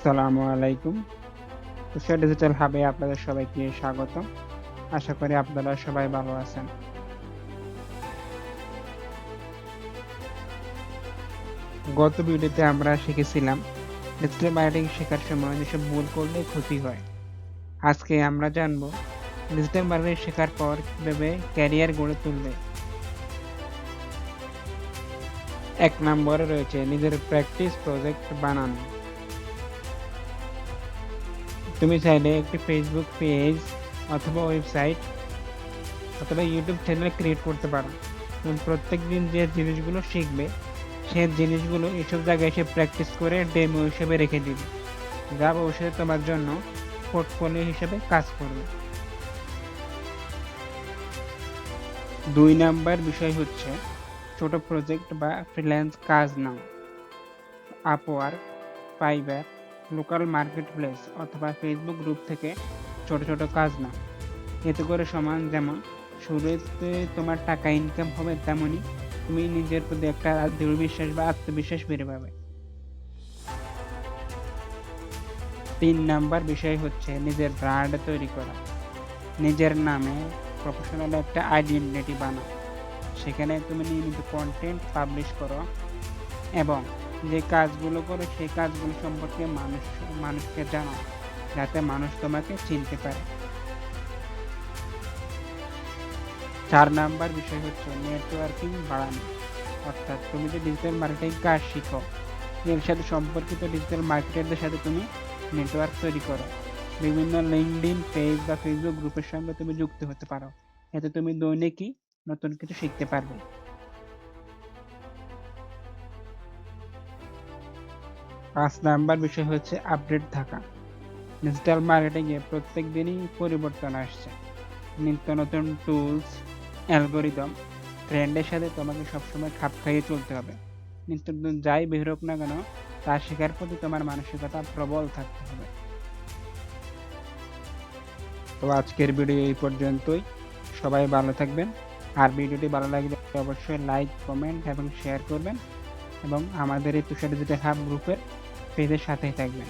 আসসালামু আলাইকুম। তুষার ডিজিটাল হাবে আপনাদের সবাইকে স্বাগতম। আশা করি আপনারা সবাই ভালো আছেন। গত ভিডিওতে আমরা শিখেছিলাম ডিজিটাল মার্কেটিং শেখার সময় যেসব ভুল করলে ক্ষতি হয়। আজকে আমরা জানব ডিজিটাল মার্কেটিং শেখার পর কিভাবে ক্যারিয়ার গড়ে তুলবে। ১ নম্বরে রয়েছে নিজের প্র্যাকটিস প্রজেক্ট বানানো। তুমি চাইলে একটি ফেসবুক পেজ অথবা ওয়েবসাইট অথবা ইউটিউব চ্যানেল ক্রিয়েট করতে পারো। তুমি প্রত্যেকদিন যে জিনিসগুলো শিখবে সে জিনিসগুলো এসব জায়গায় এসে প্র্যাকটিস করে ডেমো হিসেবে রেখে দিবে, যা ভবিষ্যতে তোমার জন্য পোর্টফোলিও হিসেবে কাজ করবে। ২ নাম্বার বিষয় হচ্ছে ছোট প্রজেক্ট বা ফ্রিল্যান্স কাজ নাও। আপওয়ার্ক, ফাইবার, লোকাল মার্কেটপ্লেস অথবা ফেসবুক গ্রুপ থেকে ছোট ছোট কাজ নাও। এতে করে সমান যেমন শুরুতে তোমার টাকা ইনকাম হবে, তেমনি তুমি নিজের প্রতি একটা দৃঢ় বিশ্বাস বা আত্মবিশ্বাস বেড়ে পাবে। ৩ নাম্বার বিষয় হচ্ছে নিজের ব্র্যান্ড তৈরি করা। নিজের নামে প্রফেশনাল একটা আইডেন্টিটি বানাও। সেখানে তুমি নিয়মিত কন্টেন্ট পাবলিশ করো এবং যে কাজগুলো করো সেই কাজগুলো সম্পর্কে মানুষকে জানাও, যাতে মানুষ তোমাকে চিনতে পারে। ৪ নাম্বার বিষয় হচ্ছে নেটওয়ার্কিং বাড়ানো। অর্থাৎ তুমি যে ডিজিটাল মার্কেটিং কাজ শিখো, এর সাথে সম্পর্কিত ডিজিটাল মার্কেটারদের সাথে তুমি নেটওয়ার্ক তৈরি করো। বিভিন্ন লিঙ্কডইন পেজ বা ফেসবুক গ্রুপের সঙ্গে তুমি যুক্ত হতে পারো। এতে তুমি দৈনিকই নতুন কিছু শিখতে পারবে। ৫ নাম্বার বিষয় হচ্ছে আপডেট থাকা। ডিজিটাল মার্কেটিং এ প্রত্যেক দিনই পরিবর্তন আসছে। নিত্য নতুন টুলস, অ্যালগরিদম, ট্রেন্ডের সাথে তোমাকে সবসময় খাপ খাইয়ে চলতে হবে। নিত্য নতুন যাই বের হোক না কেন, তা শেখার প্রতি তোমার মানসিকতা প্রবল থাকতে হবে। তো আজকের ভিডিও এই পর্যন্তই। সবাই ভালো থাকবেন। আর ভিডিওটি ভালো লাগলে অবশ্যই লাইক, কমেন্ট এবং শেয়ার করবেন এবং আমাদের এই তুষার ডিজিটাল হাব গ্রুপের পেজের সাথেই থাকবেন।